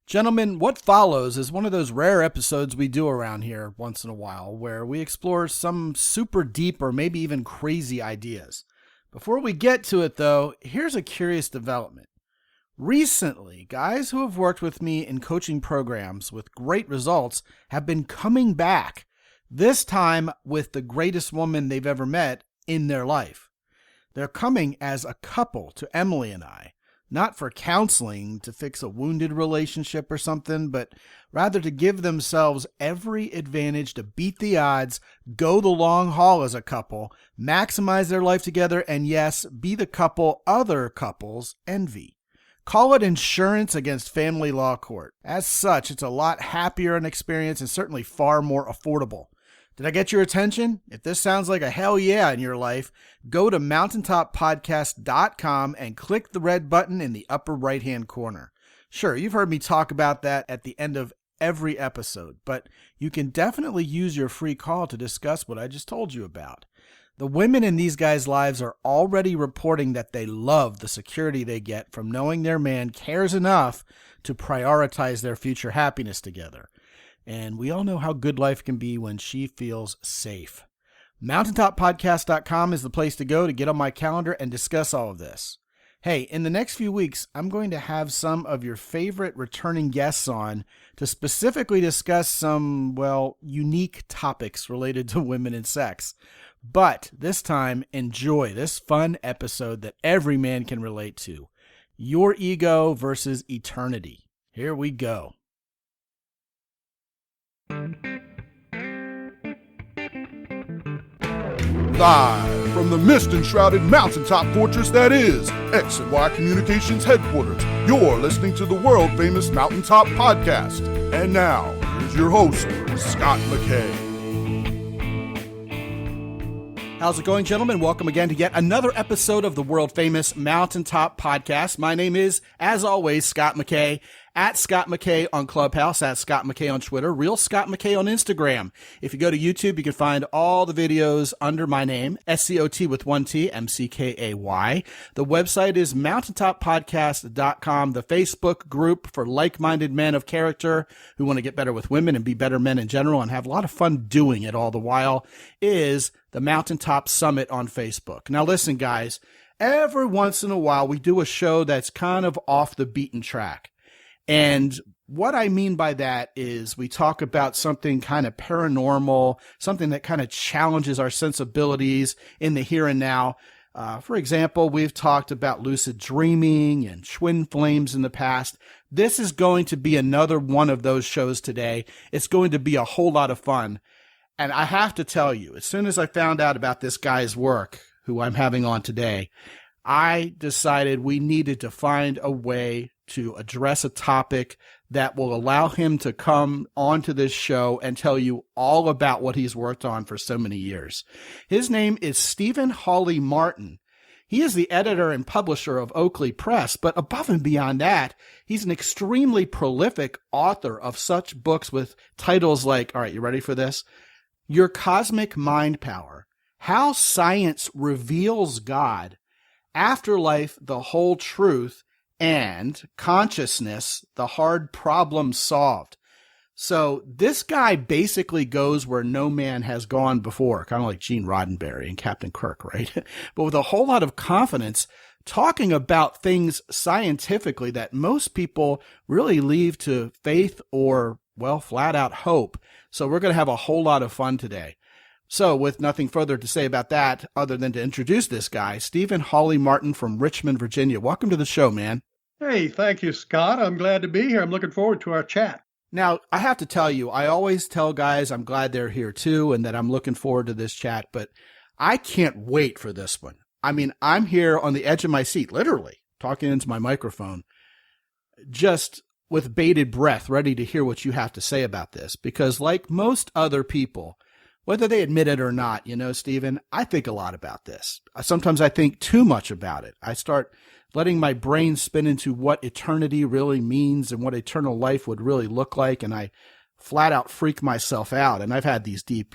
Gentlemen, what follows is one of those rare episodes we do around here once in a while where we explore some super deep or maybe even crazy ideas. Before we get to it, though, here's a curious development. Recently, guys who have worked with me in coaching programs with great results have been coming back, this time with the greatest woman they've ever met in their life. They're coming as a couple to Emily and I. Not for counseling to fix a wounded relationship or something, but rather to give themselves every advantage to beat the odds, go the long haul as a couple, maximize their life together, and yes, be the couple other couples envy. Call it insurance against family law court. As such, it's a lot happier an experience and certainly far more affordable. Did I get your attention? If this sounds like a hell yeah in your life, go to mountaintoppodcast.com and click the red button in the upper right-hand corner. Sure, you've heard me talk about that at the end of every episode, but you can definitely use your free call to discuss what I just told you about. The women in these guys' lives are already reporting that they love the security they get from knowing their man cares enough to prioritize their future happiness together. And we all know how good life can be when she feels safe. MountainTopPodcast.com is the place to go to get on my calendar and discuss all of this. Hey, in the next few weeks, I'm going to have some of your favorite returning guests on to specifically discuss some, unique topics related to women and sex. But this time, enjoy this fun episode that every man can relate to. Your ego versus eternity. Here we go. Live from the mist-enshrouded mountaintop fortress that is X and Y Communications headquarters, you're listening to the world-famous Mountaintop Podcast. And now, here's your host, Scot McKay. How's it going, gentlemen? Welcome again to yet another episode of the world-famous Mountaintop Podcast. My name is, as always, Scot McKay. At Scot McKay on Clubhouse, at Scot McKay on Twitter, Real Scot McKay on Instagram. If you go to YouTube, you can find all the videos under my name, SCOT with one T, MCKAY. The website is mountaintoppodcast.com, the Facebook group for like-minded men of character who want to get better with women and be better men in general and have a lot of fun doing it all the while, is the Mountaintop Summit on Facebook. Now listen, guys, every once in a while we do a show that's kind of off the beaten track. And what I mean by that is we talk about something kind of paranormal, something that kind of challenges our sensibilities in the here and now. For example, we've talked about lucid dreaming and twin flames in the past. This is going to be another one of those shows today. It's going to be a whole lot of fun. And I have to tell you, as soon as I found out about this guy's work, who I'm having on today, I decided we needed to find a way to address a topic that will allow him to come onto this show and tell you all about what he's worked on for so many years. His name is Stephen Hawley Martin. He is the editor and publisher of Oakley Press, but above and beyond that, he's an extremely prolific author of such books with titles like, all right, you ready for this? Your Cosmic Mind Power, How Science Reveals God, Afterlife-The Whole Truth, and Consciousness, the Hard Problem Solved. So this guy basically goes where no man has gone before, kind of like Gene Roddenberry and Captain Kirk, right? But with a whole lot of confidence, talking about things scientifically that most people really leave to faith or, flat out hope. So we're going to have a whole lot of fun today. So with nothing further to say about that, other than to introduce this guy, Stephen Hawley Martin from Richmond, Virginia. Welcome to the show, man. Hey, thank you, Scott. I'm glad to be here. I'm looking forward to our chat. Now, I have to tell you, I always tell guys I'm glad they're here too and that I'm looking forward to this chat, but I can't wait for this one. I mean, I'm here on the edge of my seat, literally, talking into my microphone, just with bated breath, ready to hear what you have to say about this. Because like most other people, whether they admit it or not, Stephen, I think a lot about this. Sometimes I think too much about it. I start letting my brain spin into what eternity really means and what eternal life would really look like. And I flat out freak myself out. And I've had these deep,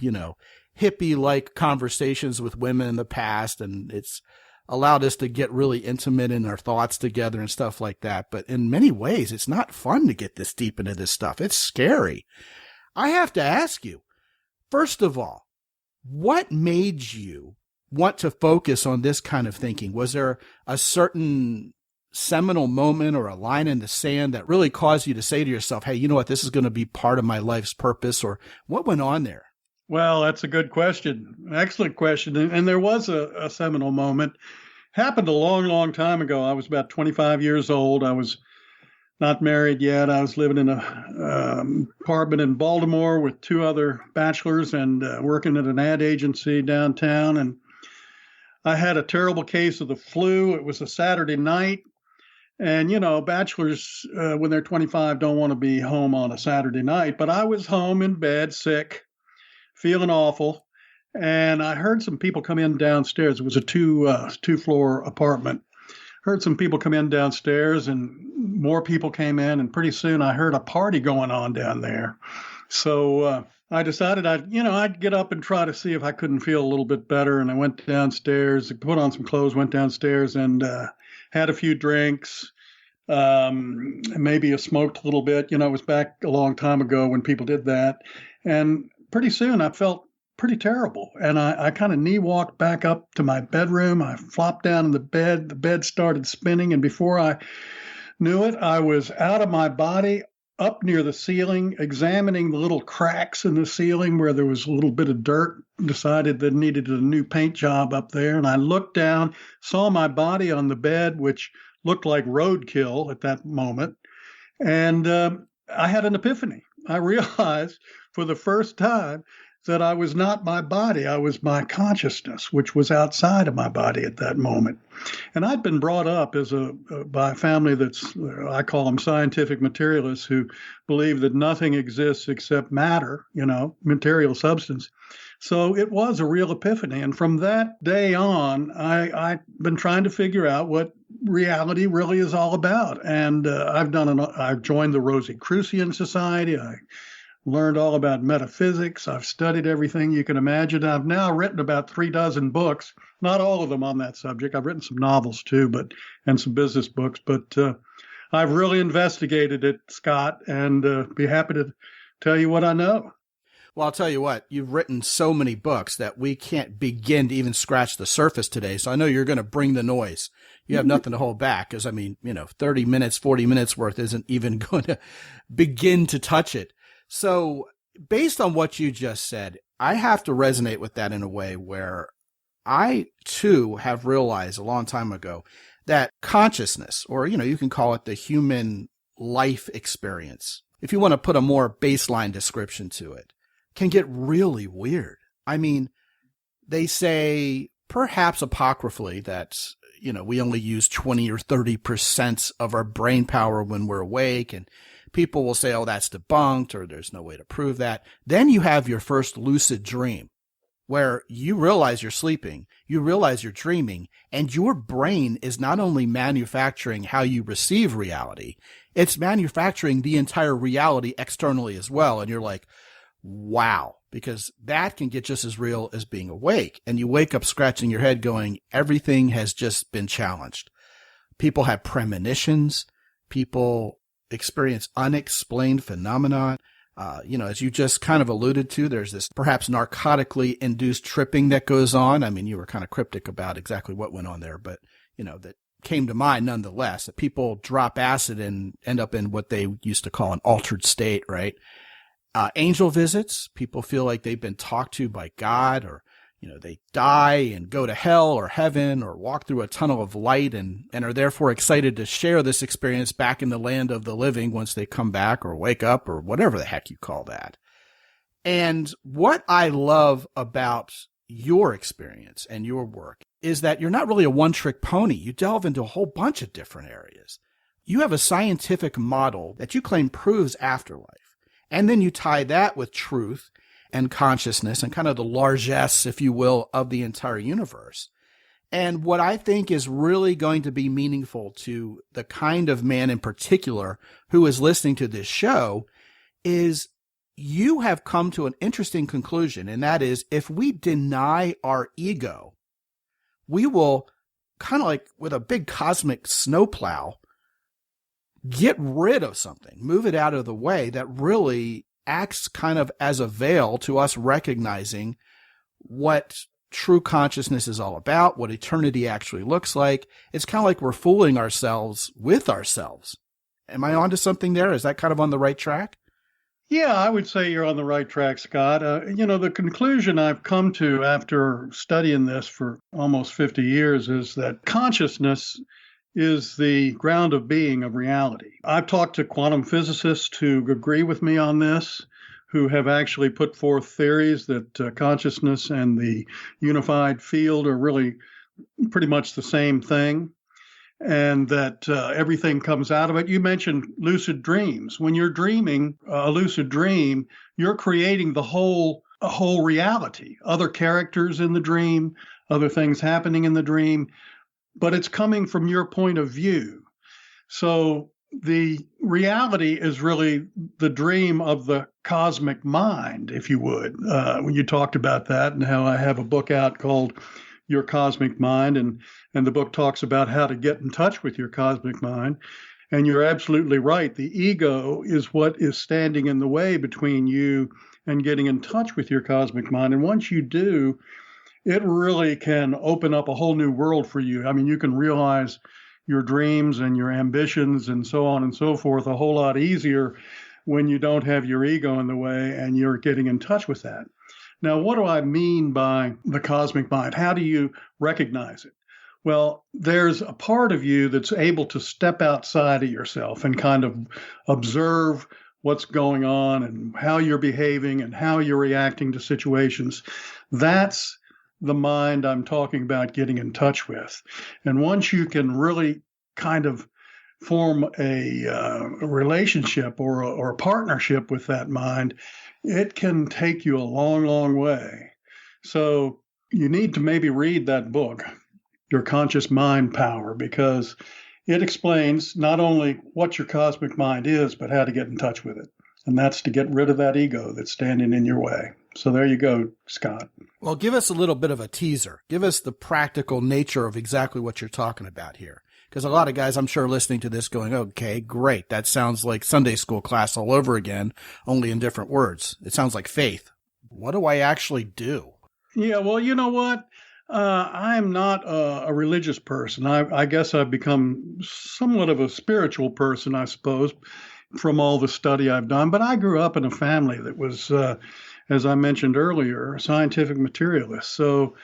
hippie-like conversations with women in the past. And it's allowed us to get really intimate in our thoughts together and stuff like that. But in many ways, it's not fun to get this deep into this stuff. It's scary. I have to ask you, first of all, what made you want to focus on this kind of thinking? Was there a certain seminal moment or a line in the sand that really caused you to say to yourself, hey, you know what, this is going to be part of my life's purpose? Or what went on there? Well, that's a good question. Excellent question. And there was a seminal moment. Happened a long, long time ago. I was about 25 years old. I was not married yet. I was living in a apartment in Baltimore with two other bachelors and working at an ad agency downtown. And I had a terrible case of the flu. It was a Saturday night. And, you know, bachelors, when they're 25, don't want to be home on a Saturday night. But I was home in bed, sick, feeling awful. And I heard some people come in downstairs. It was a two-floor apartment. Heard some people come in downstairs and more people came in. And pretty soon I heard a party going on down there. So I decided I'd get up and try to see if I couldn't feel a little bit better. And I went downstairs, put on some clothes, went downstairs and had a few drinks. Maybe I smoked a little bit. You know, it was back a long time ago when people did that. And pretty soon I felt pretty terrible. And I kind of knee walked back up to my bedroom. I flopped down in the bed. The bed started spinning. And before I knew it, I was out of my body, up near the ceiling, examining the little cracks in the ceiling where there was a little bit of dirt. Decided that needed a new paint job up there. And I looked down, saw my body on the bed, which looked like roadkill at that moment. And I had an epiphany. I realized for the first time that I was not my body. I was my consciousness, which was outside of my body at that moment. And I'd been brought up by a family I call them scientific materialists, who believe that nothing exists except matter, material substance. So it was a real epiphany. And from that day on, I've been trying to figure out what reality really is all about. And I've joined the Rosicrucian Society. I learned all about metaphysics. I've studied everything you can imagine. I've now written about 36 books, not all of them on that subject. I've written some novels too, and some business books, but I've really investigated it, Scott, and be happy to tell you what I know. Well, I'll tell you what, you've written so many books that we can't begin to even scratch the surface today. So I know you're going to bring the noise. You have nothing to hold back because, 30 minutes, 40 minutes worth isn't even going to begin to touch it. So based on what you just said, I have to resonate with that in a way where I too have realized a long time ago that consciousness, or, you can call it the human life experience, if you want to put a more baseline description to it, can get really weird. I mean, they say perhaps apocryphally that, we only use 20 or 30% of our brain power when we're awake, and people will say, oh, that's debunked, or there's no way to prove that. Then you have your first lucid dream where you realize you're sleeping, you realize you're dreaming, and your brain is not only manufacturing how you receive reality, it's manufacturing the entire reality externally as well. And you're like, wow, because that can get just as real as being awake. And you wake up scratching your head going, everything has just been challenged. People have premonitions. People experience unexplained phenomena. As you just kind of alluded to, there's this perhaps narcotically induced tripping that goes on. I mean, you were kind of cryptic about exactly what went on there, but, that came to mind nonetheless, that people drop acid and end up in what they used to call an altered state, right? Angel visits, people feel like they've been talked to by God, or, they die and go to hell or heaven or walk through a tunnel of light and are therefore excited to share this experience back in the land of the living once they come back or wake up or whatever the heck you call that. And what I love about your experience and your work is that you're not really a one-trick pony. You delve into a whole bunch of different areas. You have a scientific model that you claim proves afterlife. And then you tie that with truth and consciousness and kind of the largesse, if you will, of the entire universe. And what I think is really going to be meaningful to the kind of man in particular who is listening to this show is you have come to an interesting conclusion, and that is if we deny our ego, we will kind of like with a big cosmic snowplow, get rid of something, move it out of the way that really acts kind of as a veil to us recognizing what true consciousness is all about, what eternity actually looks like. It's kind of like we're fooling ourselves with ourselves. Am I onto something there? Is that kind of on the right track? Yeah, I would say you're on the right track, Scott. The conclusion I've come to after studying this for almost 50 years is that consciousness is the ground of being of reality. I've talked to quantum physicists who agree with me on this, who have actually put forth theories that consciousness and the unified field are really pretty much the same thing, and that everything comes out of it. You mentioned lucid dreams. When you're dreaming a lucid dream, you're creating a whole reality, other characters in the dream, other things happening in the dream, but it's coming from your point of view. So the reality is really the dream of the cosmic mind, if you would. When you talked about that and how I have a book out called Your Cosmic Mind, and the book talks about how to get in touch with your cosmic mind. And you're absolutely right. The ego is what is standing in the way between you and getting in touch with your cosmic mind. And once you do, it really can open up a whole new world for you. I mean, you can realize your dreams and your ambitions and so on and so forth a whole lot easier when you don't have your ego in the way and you're getting in touch with that. Now, what do I mean by the cosmic mind? How do you recognize it? Well, there's a part of you that's able to step outside of yourself and kind of observe what's going on and how you're behaving and how you're reacting to situations. That's the mind I'm talking about getting in touch with. And once you can really kind of form a relationship or a partnership with that mind, it can take you a long, long way. So you need to maybe read that book, Your Conscious Mind Power, because it explains not only what your cosmic mind is, but how to get in touch with it. And that's to get rid of that ego that's standing in your way. So there you go, Scott. Well, give us a little bit of a teaser. Give us the practical nature of exactly what you're talking about here. Because a lot of guys, I'm sure, listening to this going, okay, great. That sounds like Sunday school class all over again, only in different words. It sounds like faith. What do I actually do? Yeah, well, you know what? I'm not a religious person. I guess I've become somewhat of a spiritual person, I suppose, from all the study I've done. But I grew up in a family that was, as I mentioned earlier, scientific materialists. So,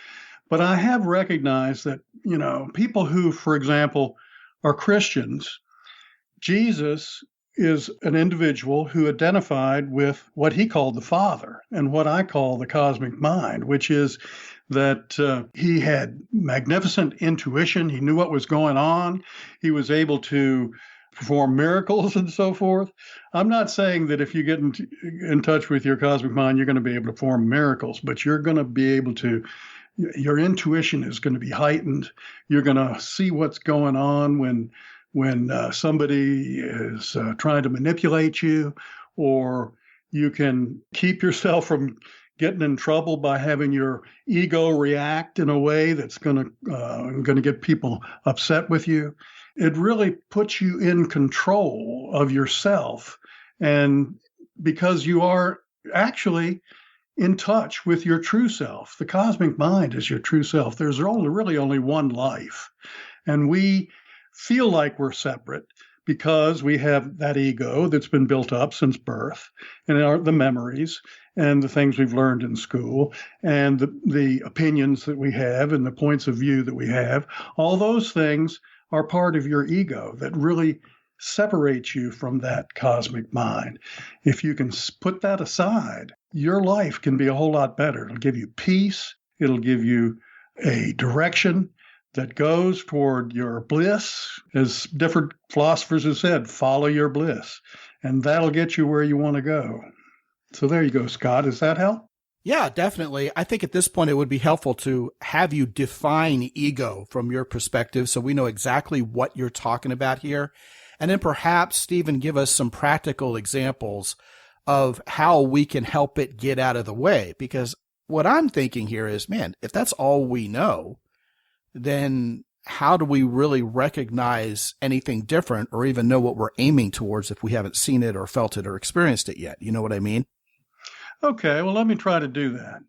but I have recognized that, people who, for example, are Christians, Jesus is an individual who identified with what he called the Father and what I call the cosmic mind, which is that he had magnificent intuition. He knew what was going on. He was able to perform miracles and so forth. I'm not saying that if you get in touch with your cosmic mind, you're going to be able to perform miracles, but you're going to be able to, your intuition is going to be heightened. You're going to see what's going on when somebody is trying to manipulate you, or you can keep yourself from getting in trouble by having your ego react in a way that's going to get people upset with you. It really puts you in control of yourself, and because you are actually in touch with your true self. The cosmic mind is your true self. There's really only one life, and we feel like we're separate because we have that ego that's been built up since birth, and the memories and the things we've learned in school, and the opinions that we have and the points of view that we have. All those things are part of your ego that really separates you from that cosmic mind. If you can put that aside, your life can be a whole lot better. It'll give you peace. It'll give you a direction that goes toward your bliss. As different philosophers have said, follow your bliss, and that'll get you where you want to go. So there you go, Scott. Does that help? Yeah, definitely. I think at this point it would be helpful to have you define ego from your perspective so we know exactly what you're talking about here. And then perhaps, Stephen, give us some practical examples of how we can help it get out of the way. Because what I'm thinking here is, man, if that's all we know, then how do we really recognize anything different or even know what we're aiming towards if we haven't seen it or felt it or experienced it yet? You know what I mean? Okay, well, let me try to do that.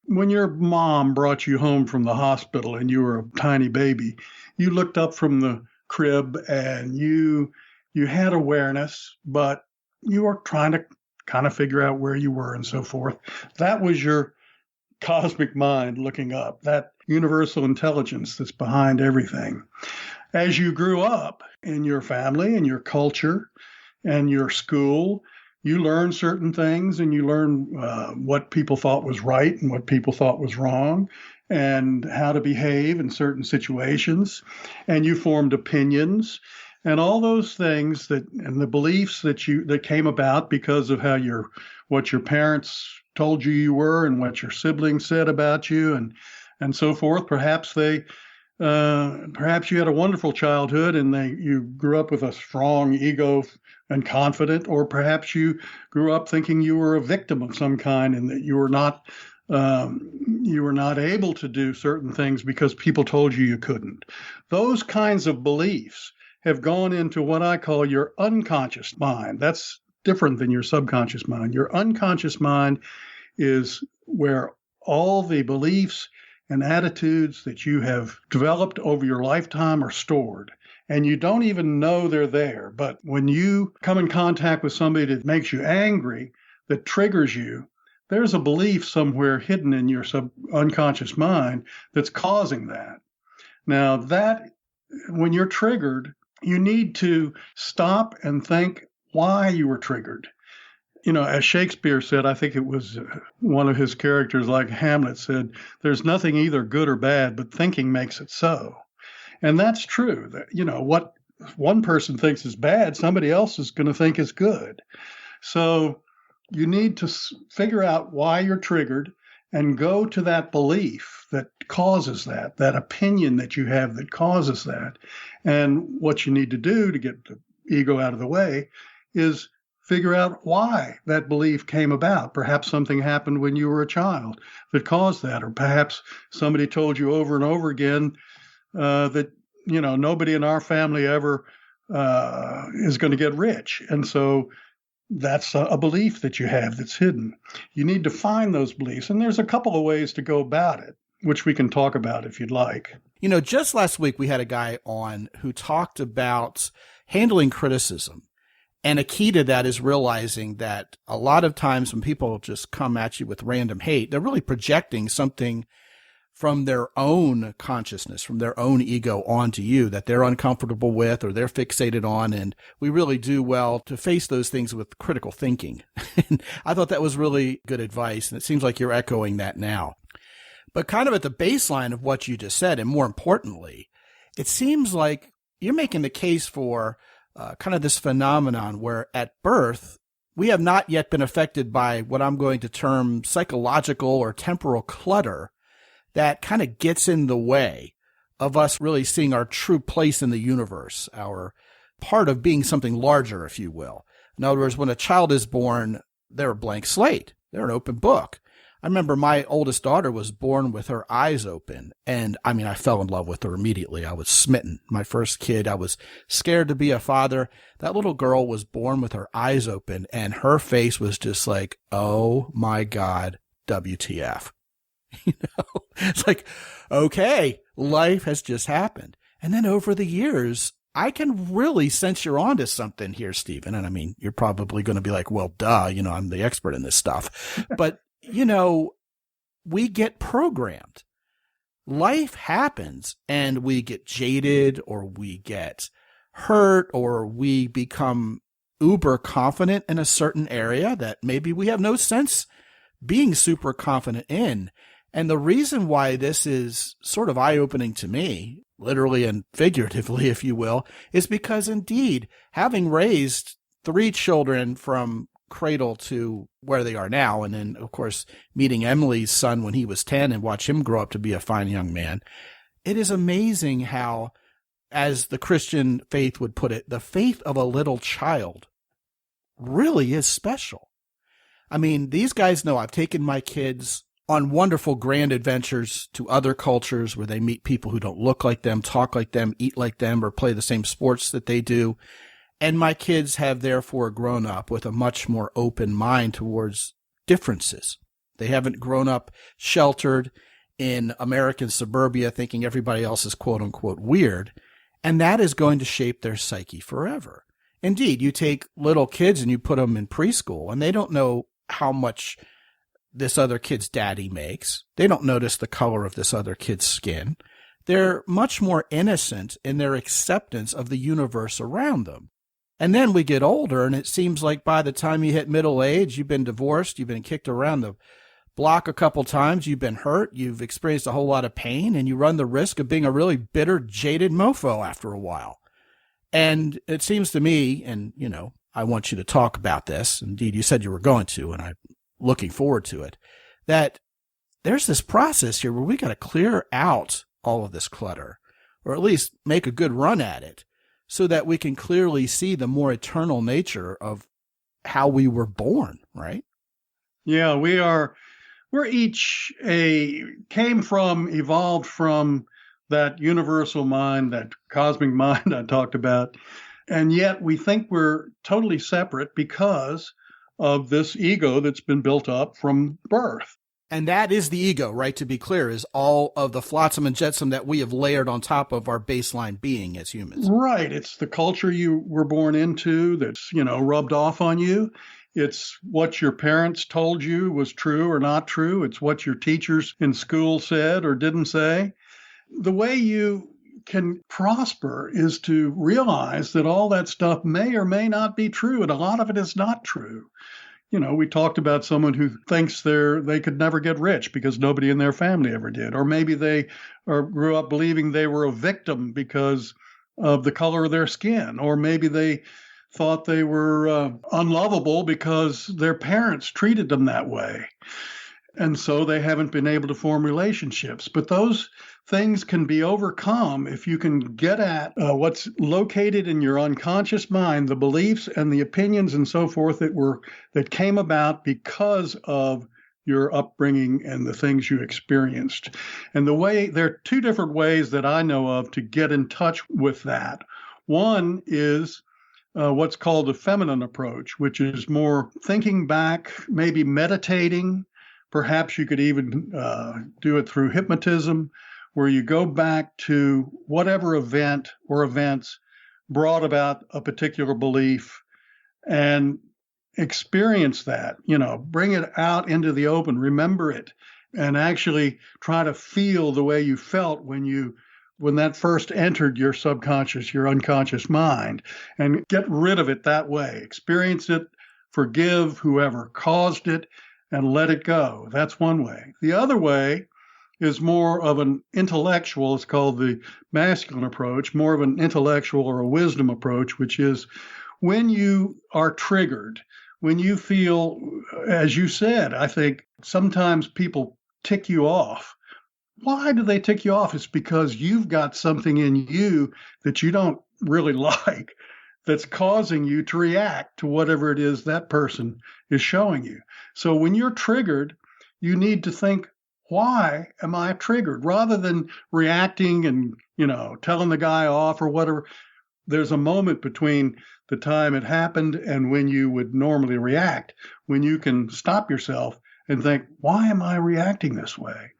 When your mom brought you home from the hospital and you were a tiny baby, you looked up from the crib and you had awareness, but you were trying to kind of figure out where you were and so forth. That was your cosmic mind looking up, that universal intelligence that's behind everything. As you grew up in your family and your culture and your school, you learn certain things and you learn what people thought was right and what people thought was wrong and how to behave in certain situations. And you formed opinions and all those things and the beliefs that came about because of what your parents told you were and what your siblings said about you and so forth. Perhaps you had a wonderful childhood and you grew up with a strong ego and confident, or perhaps you grew up thinking you were a victim of some kind and that you were not able to do certain things because people told you couldn't. Those kinds of beliefs have gone into what I call your unconscious mind. That's different than your subconscious mind. Your unconscious mind is where all the beliefs and attitudes that you have developed over your lifetime are stored. And you don't even know they're there. But when you come in contact with somebody that makes you angry, that triggers you, there's a belief somewhere hidden in your unconscious mind that's causing that. Now, when you're triggered, you need to stop and think why you were triggered. You know, as Shakespeare said, I think it was one of his characters, like Hamlet said, there's nothing either good or bad, but thinking makes it so. And that's true. That, what one person thinks is bad, somebody else is going to think is good. So you need to figure out why you're triggered and go to that belief that causes that opinion that you have that causes that. And what you need to do to get the ego out of the way is figure out why that belief came about. Perhaps something happened when you were a child that caused that, or perhaps somebody told you over and over again that, nobody in our family ever is going to get rich. And so that's a belief that you have that's hidden. You need to find those beliefs. And there's a couple of ways to go about it, which we can talk about if you'd like. Just last week we had a guy on who talked about handling criticism. And a key to that is realizing that a lot of times when people just come at you with random hate, they're really projecting something from their own consciousness, from their own ego onto you that they're uncomfortable with or they're fixated on. And we really do well to face those things with critical thinking. And I thought that was really good advice. And it seems like you're echoing that now. But kind of at the baseline of what you just said, and more importantly, it seems like you're making the case for kind of this phenomenon where at birth, we have not yet been affected by what I'm going to term psychological or temporal clutter that kind of gets in the way of us really seeing our true place in the universe, our part of being something larger, if you will. In other words, when a child is born, they're a blank slate. They're an open book. I remember my oldest daughter was born with her eyes open. And I fell in love with her immediately. I was smitten. My first kid, I was scared to be a father. That little girl was born with her eyes open and her face was just like, oh my God, WTF. It's like, okay, life has just happened. And then over the years, I can really sense you're onto something here, Stephen. And you're probably going to be like, well, duh, I'm the expert in this stuff. But, we get programmed. Life happens and we get jaded or we get hurt or we become uber confident in a certain area that maybe we have no sense being super confident in. And the reason why this is sort of eye-opening to me, literally and figuratively, if you will, is because indeed, having raised 3 children from cradle to where they are now, and then, of course, meeting Emily's son when he was 10 and watch him grow up to be a fine young man, it is amazing how, as the Christian faith would put it, the faith of a little child really is special. These guys know I've taken my kids on wonderful grand adventures to other cultures where they meet people who don't look like them, talk like them, eat like them, or play the same sports that they do. And my kids have therefore grown up with a much more open mind towards differences. They haven't grown up sheltered in American suburbia thinking everybody else is quote unquote weird. And that is going to shape their psyche forever. Indeed, you take little kids and you put them in preschool and they don't know how much this other kid's daddy makes. They don't notice the color of this other kid's skin. They're much more innocent in their acceptance of the universe around them. And then we get older and it seems like by the time you hit middle age, you've been divorced, you've been kicked around the block a couple times, you've been hurt, you've experienced a whole lot of pain, and you run the risk of being a really bitter, jaded mofo after a while. And it seems to me, and, you know, I want you to talk about this. Indeed, you said you were going to, and I'm looking forward to it, that there's this process here where we got to clear out all of this clutter, or at least make a good run at it, so that we can clearly see the more eternal nature of how we were born, right? Yeah, we're each evolved from that universal mind, that cosmic mind I talked about. And yet we think we're totally separate because of this ego that's been built up from birth. And that is the ego, right? To be clear, is all of the flotsam and jetsam that we have layered on top of our baseline being as humans. Right. It's the culture you were born into that's, rubbed off on you. It's what your parents told you was true or not true. It's what your teachers in school said or didn't say. The way you can prosper is to realize that all that stuff may or may not be true, and a lot of it is not true. We talked about someone who thinks they could never get rich because nobody in their family ever did. Or maybe they grew up believing they were a victim because of the color of their skin. Or maybe they thought they were unlovable because their parents treated them that way. And so they haven't been able to form relationships. But those things can be overcome if you can get at what's located in your unconscious mind, the beliefs and the opinions and so forth that came about because of your upbringing and the things you experienced. And there are two different ways that I know of to get in touch with that. One is what's called the feminine approach, which is more thinking back, maybe meditating. Perhaps you could even do it through hypnotism, where you go back to whatever event or events brought about a particular belief and experience that, bring it out into the open, remember it, and actually try to feel the way you felt when that first entered your subconscious, your unconscious mind, and get rid of it that way. Experience it, forgive whoever caused it, and let it go. That's one way. The other way is more of an intellectual, it's called the masculine approach, more of an intellectual or a wisdom approach, which is when you are triggered, when you feel, as you said, I think sometimes people tick you off. Why do they tick you off? It's because you've got something in you that you don't really like that's causing you to react to whatever it is that person is showing you. So when you're triggered, you need to think, why am I triggered? Rather than reacting and, telling the guy off or whatever, there's a moment between the time it happened and when you would normally react, when you can stop yourself and think, why am I reacting this way?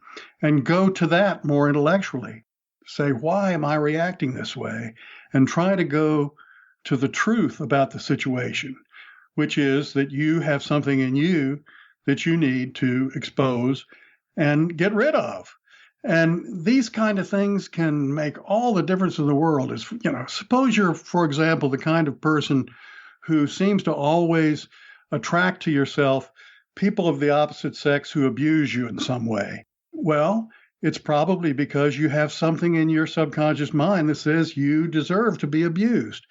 And go to that more intellectually. Say, why am I reacting this way? And try to go to the truth about the situation, which is that you have something in you that you need to expose and get rid of. And these kind of things can make all the difference in the world. Suppose you're, for example, the kind of person who seems to always attract to yourself people of the opposite sex who abuse you in some way. Well, it's probably because you have something in your subconscious mind that says you deserve to be abused.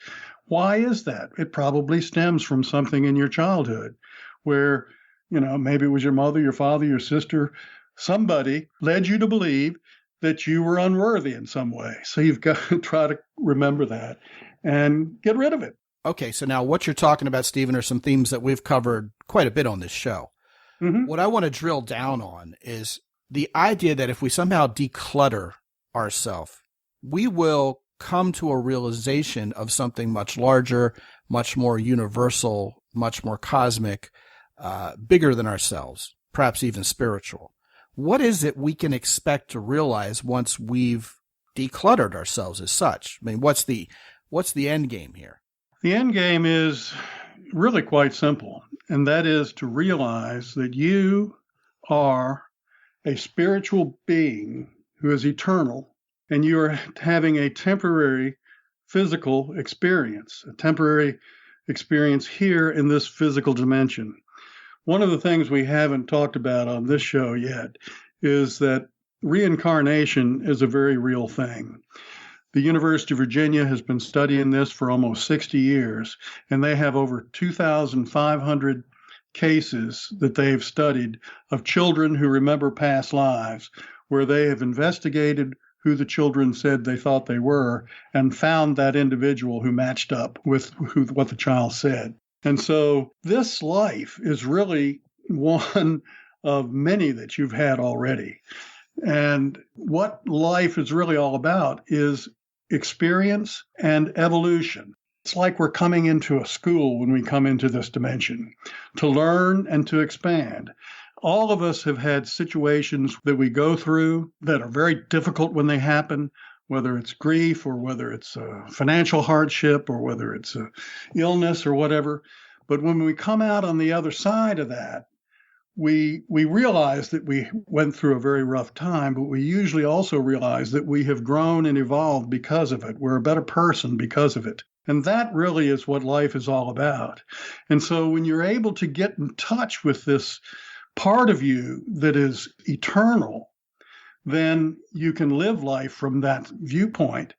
Why is that? It probably stems from something in your childhood where, maybe it was your mother, your father, your sister, somebody led you to believe that you were unworthy in some way. So you've got to try to remember that and get rid of it. Okay, so now what you're talking about, Stephen, are some themes that we've covered quite a bit on this show. Mm-hmm. What I want to drill down on is the idea that if we somehow declutter ourselves, we will come to a realization of something much larger, much more universal, much more cosmic, bigger than ourselves, perhaps even spiritual. What is it we can expect to realize once we've decluttered ourselves as such? I mean, what's the end game here? The end game is really quite simple, and that is to realize that you are a spiritual being who is eternal, and you are having a temporary physical experience, a temporary experience here in this physical dimension. One of the things we haven't talked about on this show yet is that reincarnation is a very real thing. The University of Virginia has been studying this for almost 60 years, and they have over 2,500 cases that they've studied of children who remember past lives, where they have investigated who the children said they thought they were and found that individual who matched up with what the child said. And so this life is really one of many that you've had already. And what life is really all about is experience and evolution. It's like we're coming into a school when we come into this dimension to learn and to expand. All of us have had situations that we go through that are very difficult when they happen, whether it's grief or whether it's a financial hardship or whether it's a illness or whatever. But when we come out on the other side of that, we realize that we went through a very rough time, but we usually also realize that we have grown and evolved because of it. We're a better person because of it. And that really is what life is all about. And so when you're able to get in touch with this part of you that is eternal, then you can live life from that viewpoint.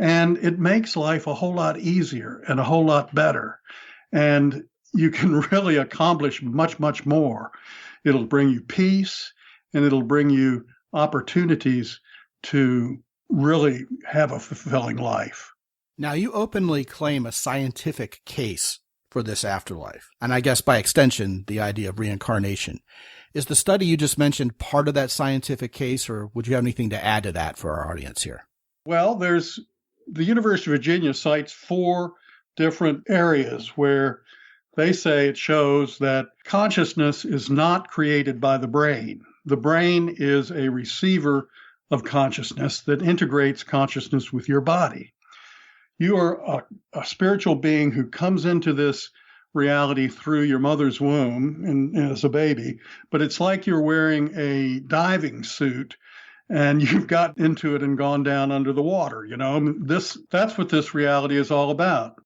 And it makes life a whole lot easier and a whole lot better. And you can really accomplish much, much more. It'll bring you peace, and it'll bring you opportunities to really have a fulfilling life. Now, you openly claim a scientific case for this afterlife, and I guess by extension, the idea of reincarnation. Is the study you just mentioned part of that scientific case, or would you have anything to add to that for our audience here? Well, the University of Virginia cites 4 different areas where they say it shows that consciousness is not created by the brain. The brain is a receiver of consciousness that integrates consciousness with your body. You are a spiritual being who comes into this reality through your mother's womb and as a baby, but it's like you're wearing a diving suit and you've got into it and gone down under the water. That's what this reality is all about.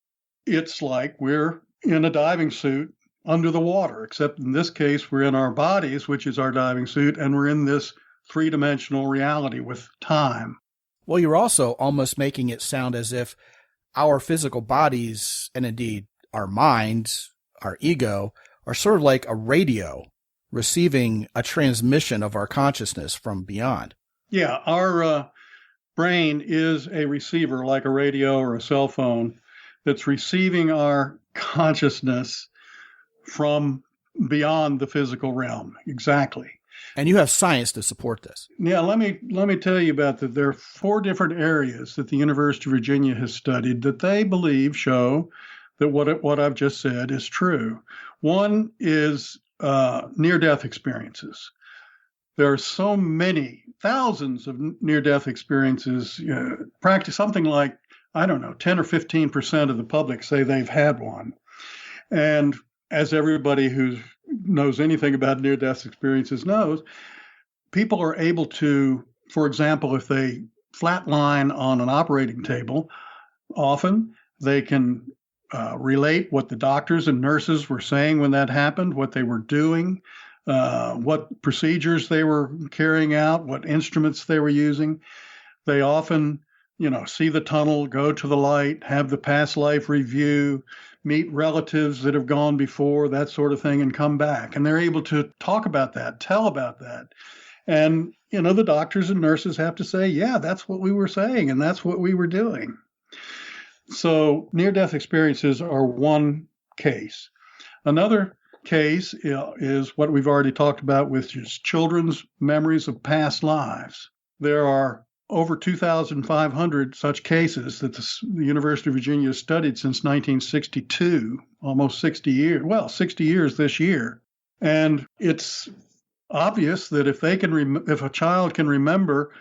It's like we're in a diving suit under the water, except in this case, we're in our bodies, which is our diving suit, and we're in this 3-dimensional reality with time. Well, you're also almost making it sound as if our physical bodies, and indeed our minds, our ego, are sort of like a radio receiving a transmission of our consciousness from beyond. Yeah, our brain is a receiver like a radio or a cell phone that's receiving our consciousness from beyond the physical realm. Exactly. And you have science to support this. Yeah, let me tell you about that. There are 4 different areas that the University of Virginia has studied that they believe show that what I've just said is true. One is near-death experiences. There are so many, thousands of near-death experiences. Practice something like, 10 or 15% of the public say they've had one. And as everybody who knows anything about near-death experiences knows, people are able to, for example, if they flatline on an operating table, often they can relate what the doctors and nurses were saying when that happened, what they were doing, what procedures they were carrying out, what instruments they were using. They often see the tunnel, go to the light, have the past life review, meet relatives that have gone before, that sort of thing, and come back. And they're able to talk about that, tell about that. And, the doctors and nurses have to say, yeah, that's what we were saying, and that's what we were doing. So near-death experiences are one case. Another case is what we've already talked about, which is children's memories of past lives. There are over 2,500 such cases that the University of Virginia has studied since 1962, almost 60 years. Well, 60 years this year. And it's obvious that if if a child can remember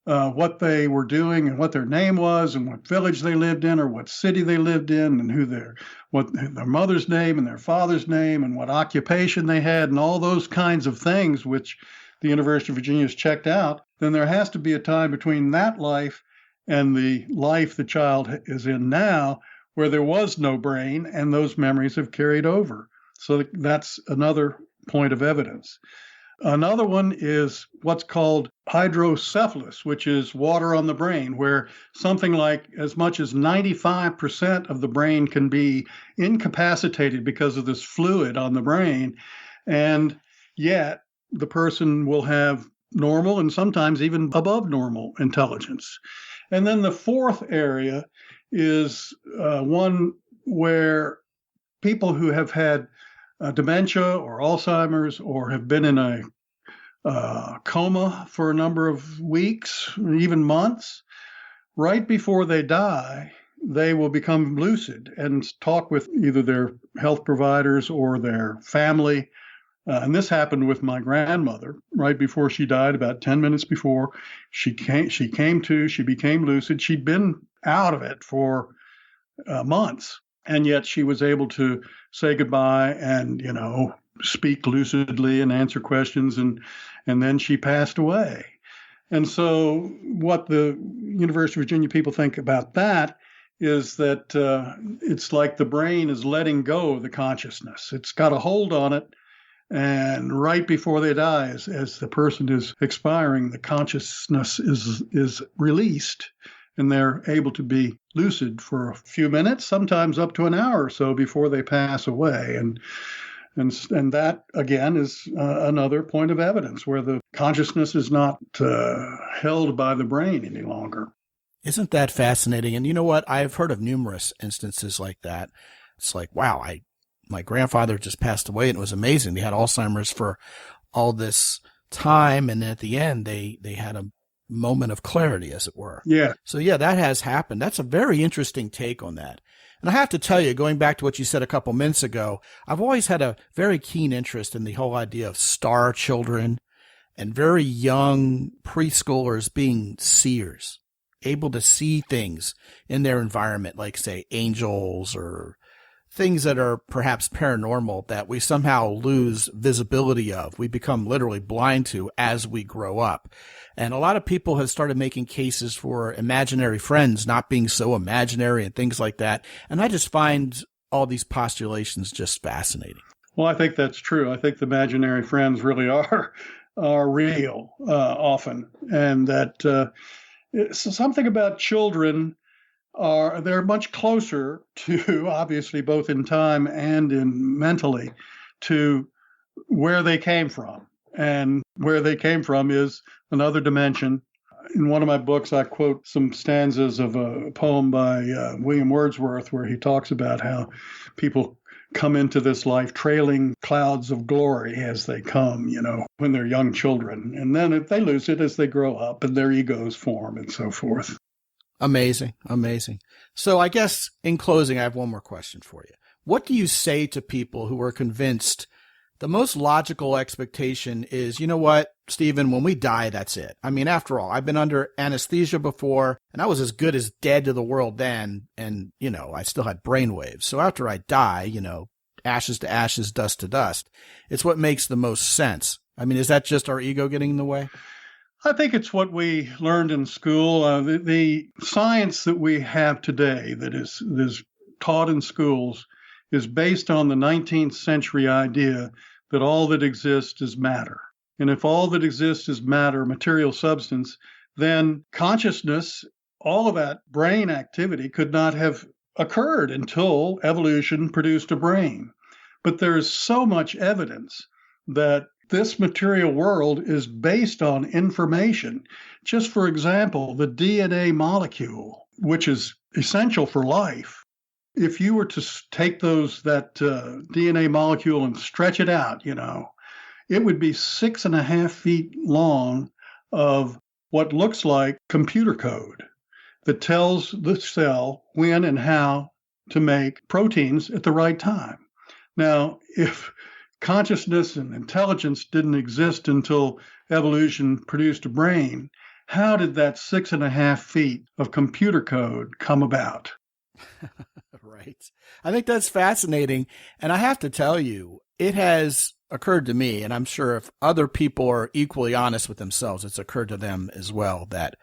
what they were doing and what their name was and what village they lived in or what city they lived in and what their mother's name and their father's name and what occupation they had and all those kinds of things, which the University of Virginia has checked out, then there has to be a time between that life and the life the child is in now where there was no brain and those memories have carried over. So that's another point of evidence. Another one is what's called hydrocephalus, which is water on the brain, where something like as much as 95% of the brain can be incapacitated because of this fluid on the brain. And yet the person will have normal and sometimes even above normal intelligence. And then the fourth area is one where people who have had dementia or Alzheimer's or have been in a coma for a number of weeks, even months, right before they die, they will become lucid and talk with either their health providers or their family. And this happened with my grandmother right before she died, about 10 minutes before she became lucid. She'd been out of it for months, and yet she was able to say goodbye and, speak lucidly and answer questions, and then she passed away. And so what the University of Virginia people think about that is that it's like the brain is letting go of the consciousness. It's got a hold on it. And right before they die, as the person is expiring, the consciousness is released, and they're able to be lucid for a few minutes, sometimes up to an hour or so before they pass away. And that, again, is another point of evidence where the consciousness is not held by the brain any longer. Isn't that fascinating? And you know what? I've heard of numerous instances like that. It's like, wow, my grandfather just passed away, and it was amazing. They had Alzheimer's for all this time, and at the end, they had a moment of clarity, as it were. Yeah. So, yeah, that has happened. That's a very interesting take on that. And I have to tell you, going back to what you said a couple minutes ago, I've always had a very keen interest in the whole idea of star children and very young preschoolers being seers, able to see things in their environment, like, say, angels or things that are perhaps paranormal that we somehow lose visibility of. We become literally blind to as we grow up. And a lot of people have started making cases for imaginary friends not being so imaginary and things like that. And I just find all these postulations just fascinating. Well, I think that's true. I think the imaginary friends really are real often. And that something about children they're much closer to, obviously, both in time and in mentally, to where they came from. And where they came from is another dimension. In one of my books, I quote some stanzas of a poem by William Wordsworth, where he talks about how people come into this life trailing clouds of glory as they come, when they're young children. And then they lose it as they grow up and their egos form and so forth. Amazing. Amazing. So I guess in closing, I have one more question for you. What do you say to people who are convinced the most logical expectation is, you know what, Stephen, when we die, that's it. I mean, after all, I've been under anesthesia before, and I was as good as dead to the world then, and, I still had brainwaves. So after I die, ashes to ashes, dust to dust, it's what makes the most sense. I mean, is that just our ego getting in the way? I think it's what we learned in school. The science that we have today that is taught in schools is based on the 19th century idea that all that exists is matter. And if all that exists is matter, material substance, then consciousness, all of that brain activity could not have occurred until evolution produced a brain. But there's so much evidence that this material world is based on information. Just for example, the DNA molecule, which is essential for life, if you were to take that DNA molecule and stretch it out, it would be 6.5 feet long of what looks like computer code that tells the cell when and how to make proteins at the right time. Now, if consciousness and intelligence didn't exist until evolution produced a brain, how did that 6.5 feet of computer code come about? Right. I think that's fascinating. And I have to tell you, it has occurred to me, and I'm sure if other people are equally honest with themselves, it's occurred to them as well, that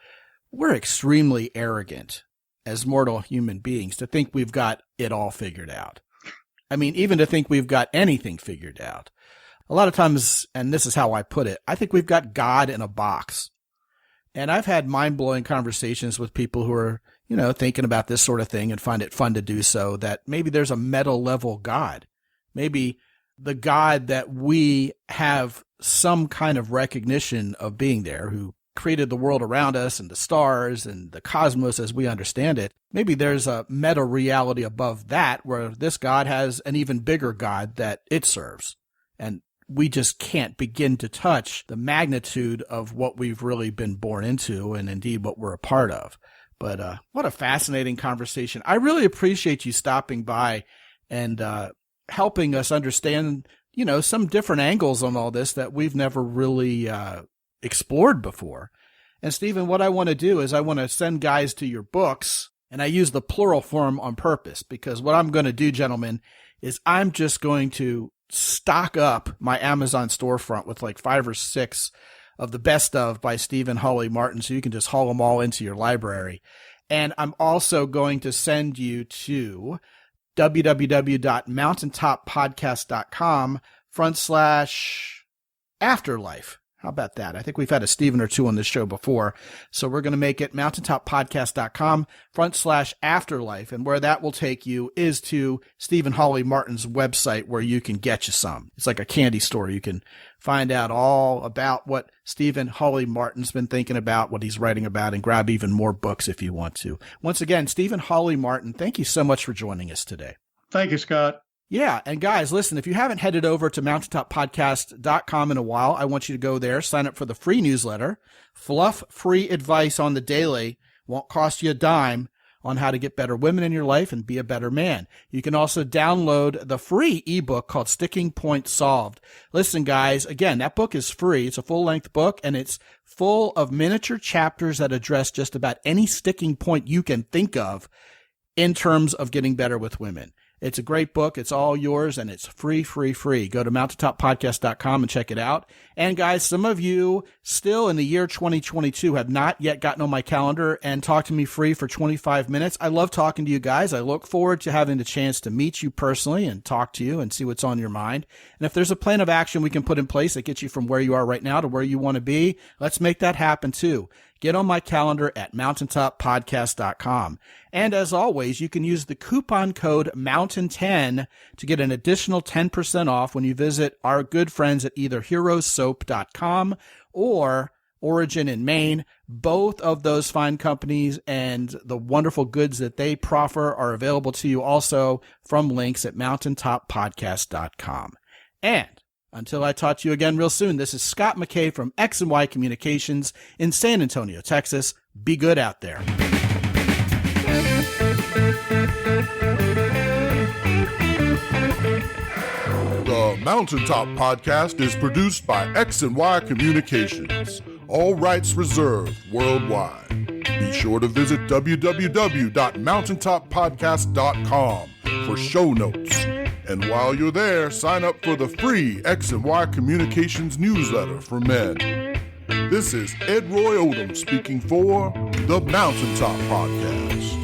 we're extremely arrogant as mortal human beings to think we've got it all figured out. I mean, even to think we've got anything figured out. A lot of times, and this is how I put it, I think we've got God in a box. And I've had mind-blowing conversations with people who are, thinking about this sort of thing and find it fun to do so, that maybe there's a meta-level God. Maybe the God that we have some kind of recognition of being there, who created the world around us and the stars and the cosmos as we understand it. Maybe there's a meta reality above that where this God has an even bigger God that it serves. And we just can't begin to touch the magnitude of what we've really been born into and indeed what we're a part of. But what a fascinating conversation. I really appreciate you stopping by and helping us understand, some different angles on all this that we've never really explored before. And Stephen, what I want to do is I want to send guys to your books, and I use the plural form on purpose, because what I'm going to do, gentlemen, is I'm just going to stock up my Amazon storefront with like 5 or 6 of the best of by Stephen Hawley Martin, so you can just haul them all into your library. And I'm also going to send you to www.mountaintoppodcast.com/afterlife. How about that? I think we've had a Stephen or two on this show before. So we're going to make it mountaintoppodcast.com/afterlife. And where that will take you is to Stephen Hawley Martin's website, where you can get you some. It's like a candy store. You can find out all about what Stephen Hawley Martin's been thinking about, what he's writing about, and grab even more books if you want to. Once again, Stephen Hawley Martin, thank you so much for joining us today. Thank you, Scott. Yeah. And guys, listen, if you haven't headed over to mountaintoppodcast.com in a while, I want you to go there, sign up for the free newsletter, fluff free advice on the daily, won't cost you a dime, on how to get better women in your life and be a better man. You can also download the free ebook called Sticking Point Solved. Listen, guys, again, that book is free. It's a full-length book, and it's full of miniature chapters that address just about any sticking point you can think of in terms of getting better with women. It's a great book. It's all yours, and it's free. Go to mountaintoppodcast.com and check it out. And guys, some of you still in the year 2022 have not yet gotten on my calendar and talked to me free for 25 minutes. I love talking to you guys. I look forward to having the chance to meet you personally and talk to you and see what's on your mind. And if there's a plan of action we can put in place that gets you from where you are right now to where you want to be, let's make that happen too. Get on my calendar at mountaintoppodcast.com. And as always, you can use the coupon code MOUNTAIN10 to get an additional 10% off when you visit our good friends at either herosoap.com or Origin in Maine. Both of those fine companies and the wonderful goods that they proffer are available to you also from links at mountaintoppodcast.com. And until I talk to you again real soon, this is Scot McKay from X&Y Communications in San Antonio, Texas. Be good out there. The Mountaintop Podcast is produced by X&Y Communications. All rights reserved worldwide. Be sure to visit www.mountaintoppodcast.com for show notes. And while you're there, sign up for the free X&Y Communications newsletter for men. This is Ed Roy Odom speaking for the Mountaintop Podcast.